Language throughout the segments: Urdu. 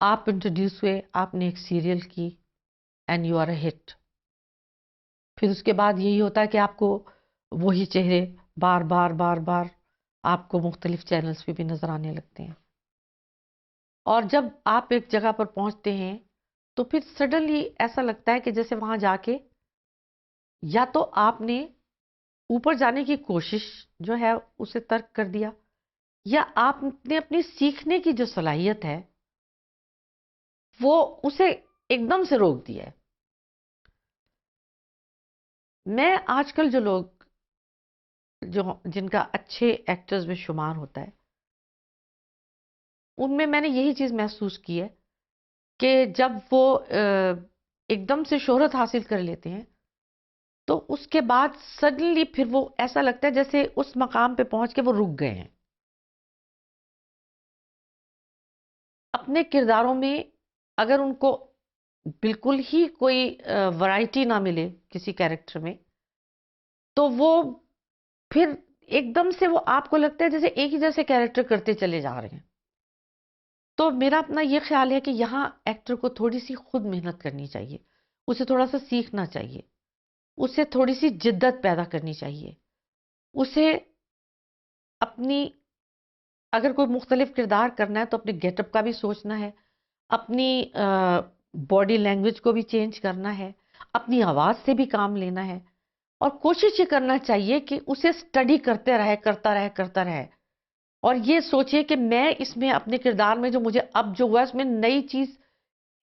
آپ انٹروڈیوس ہوئے، آپ نے ایک سیریل کی اینڈ یو آر اے ہٹ. پھر اس کے بعد یہی ہوتا ہے کہ آپ کو وہی چہرے بار بار بار بار آپ کو مختلف چینلز پہ بھی نظر آنے لگتے ہیں. اور جب آپ ایک جگہ پر پہنچتے ہیں تو پھر سڈنلی ایسا لگتا ہے کہ جیسے وہاں جا کے یا تو آپ نے اوپر جانے کی کوشش جو ہے اسے ترک کر دیا، یا آپ نے اپنی سیکھنے کی جو صلاحیت ہے وہ اسے ایک دم سے روک دیا ہے. میں آج کل جو لوگ جن کا اچھے ایکٹرز میں شمار ہوتا ہے ان میں نے یہی چیز محسوس کی ہے کہ جب وہ ایک دم سے شہرت حاصل کر لیتے ہیں تو اس کے بعد سڈنلی پھر وہ ایسا لگتا ہے جیسے اس مقام پہ پہنچ کے وہ رک گئے ہیں. اپنے کرداروں میں اگر ان کو بالکل ہی کوئی ورائٹی نہ ملے کسی کیریکٹر میں تو وہ پھر ایک دم سے وہ آپ کو لگتا ہے جیسے ایک ہی جیسے کیریکٹر کرتے چلے جا رہے ہیں. تو میرا اپنا یہ خیال ہے کہ یہاں ایکٹر کو تھوڑی سی خود محنت کرنی چاہیے، اسے تھوڑا سا سیکھنا چاہیے، اسے تھوڑی سی جدت پیدا کرنی چاہیے، اسے اپنی اگر کوئی مختلف کردار کرنا ہے تو اپنے گیٹ اپ کا بھی سوچنا ہے، اپنی باڈی لینگویج کو بھی چینج کرنا ہے، اپنی آواز سے بھی کام لینا ہے، اور کوشش یہ کرنا چاہیے کہ اسے اسٹڈی کرتے رہے، کرتا رہے کرتا رہے، اور یہ سوچے کہ میں اس میں اپنے کردار میں جو مجھے اب جو ہوا ہے اس میں نئی چیز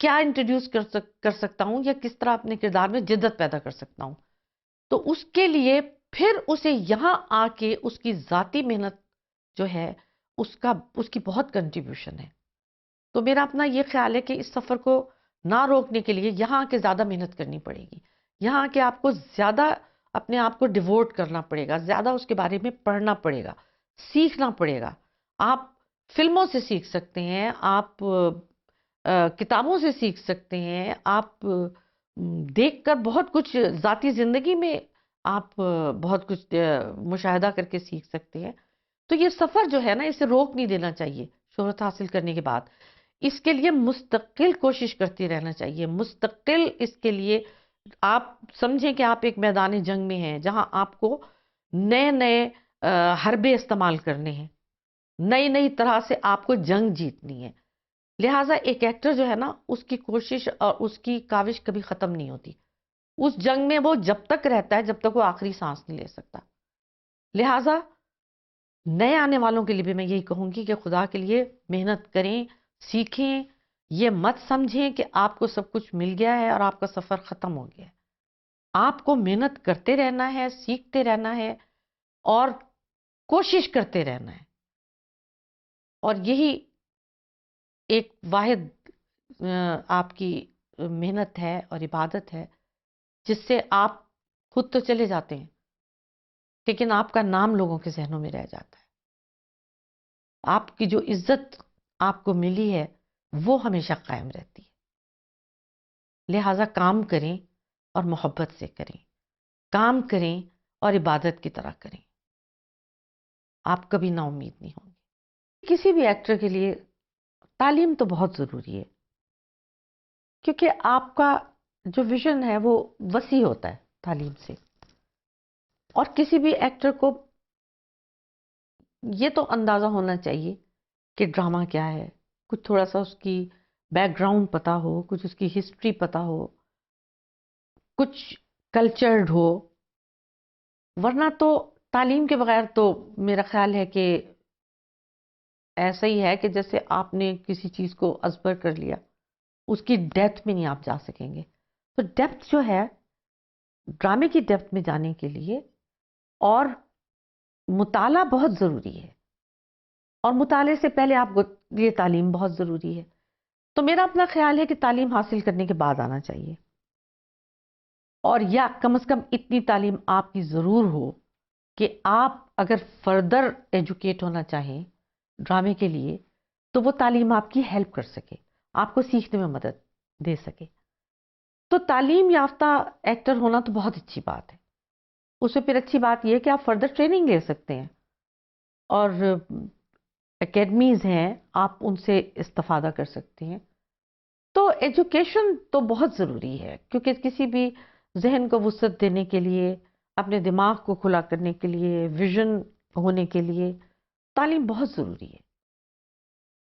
کیا انٹروڈیوس کر سکتا ہوں، یا کس طرح اپنے کردار میں جدت پیدا کر سکتا ہوں. تو اس کے لیے پھر اسے یہاں آ کے اس کی ذاتی محنت جو ہے اس کی بہت کنٹریبیوشن ہے. تو میرا اپنا یہ خیال ہے کہ اس سفر کو نہ روکنے کے لیے یہاں کے زیادہ محنت کرنی پڑے گی، یہاں کے آپ کو زیادہ اپنے آپ کو ڈیووٹ کرنا پڑے گا، زیادہ اس کے بارے میں پڑھنا پڑے گا، سیکھنا پڑے گا. آپ فلموں سے سیکھ سکتے ہیں، آپ کتابوں سے سیکھ سکتے ہیں، آپ دیکھ کر بہت کچھ ذاتی زندگی میں آپ بہت کچھ مشاہدہ کر کے سیکھ سکتے ہیں. تو یہ سفر جو ہے نا اسے روک نہیں دینا چاہیے شہرت حاصل کرنے کے بعد. اس کے لیے مستقل کوشش کرتے رہنا چاہیے، مستقل اس کے لیے آپ سمجھیں کہ آپ ایک میدان جنگ میں ہیں جہاں آپ کو نئے نئے حربے استعمال کرنے ہیں، نئی نئی طرح سے آپ کو جنگ جیتنی ہے. لہٰذا ایک ایکٹر جو ہے نا اس کی کوشش اور اس کی کاوش کبھی ختم نہیں ہوتی. اس جنگ میں وہ جب تک رہتا ہے جب تک وہ آخری سانس نہیں لے سکتا. لہٰذا نئے آنے والوں کے لیے بھی میں یہی کہوں گی کہ خدا کے لیے محنت کریں، سیکھیں، یہ مت سمجھیں کہ آپ کو سب کچھ مل گیا ہے اور آپ کا سفر ختم ہو گیا ہے. آپ کو محنت کرتے رہنا ہے، سیکھتے رہنا ہے اور کوشش کرتے رہنا ہے. اور یہی ایک واحد آپ کی محنت ہے اور عبادت ہے جس سے آپ خود تو چلے جاتے ہیں لیکن آپ کا نام لوگوں کے ذہنوں میں رہ جاتا ہے. آپ کی جو عزت آپ کو ملی ہے وہ ہمیشہ قائم رہتی ہے. لہٰذا کام کریں اور محبت سے کریں، کام کریں اور عبادت کی طرح کریں، آپ کبھی نا امید نہیں ہوں گے. کسی بھی ایکٹر کے لیے تعلیم تو بہت ضروری ہے کیونکہ آپ کا جو ویژن ہے وہ وسیع ہوتا ہے تعلیم سے. اور کسی بھی ایکٹر کو یہ تو اندازہ ہونا چاہیے کہ ڈرامہ کیا ہے، کچھ تھوڑا سا اس کی بیک گراؤنڈ پتا ہو، کچھ اس کی ہسٹری پتا ہو، کچھ کلچرڈ ہو. ورنہ تو تعلیم کے بغیر تو میرا خیال ہے کہ ایسا ہی ہے کہ جیسے آپ نے کسی چیز کو ازبر کر لیا، اس کی ڈیپتھ میں نہیں آپ جا سکیں گے. تو ڈیپتھ جو ہے ڈرامے کی ڈیپتھ میں جانے کے لیے اور مطالعہ بہت ضروری ہے، اور مطالعے سے پہلے آپ کو یہ تعلیم بہت ضروری ہے. تو میرا اپنا خیال ہے کہ تعلیم حاصل کرنے کے بعد آنا چاہیے، اور یا کم از کم اتنی تعلیم آپ کی ضرور ہو کہ آپ اگر فردر ایجوکیٹ ہونا چاہیں ڈرامے کے لیے تو وہ تعلیم آپ کی ہیلپ کر سکے، آپ کو سیکھنے میں مدد دے سکے. تو تعلیم یافتہ ایکٹر ہونا تو بہت اچھی بات ہے. اس سے پھر اچھی بات یہ کہ آپ فردر ٹریننگ لے سکتے ہیں، اور اکیڈمیز ہیں آپ ان سے استفادہ کر سکتے ہیں. تو ایجوکیشن تو بہت ضروری ہے، کیونکہ کسی بھی ذہن کو وسعت دینے کے لیے، اپنے دماغ کو کھلا کرنے کے لیے، ویژن ہونے کے لیے تعلیم بہت ضروری ہے۔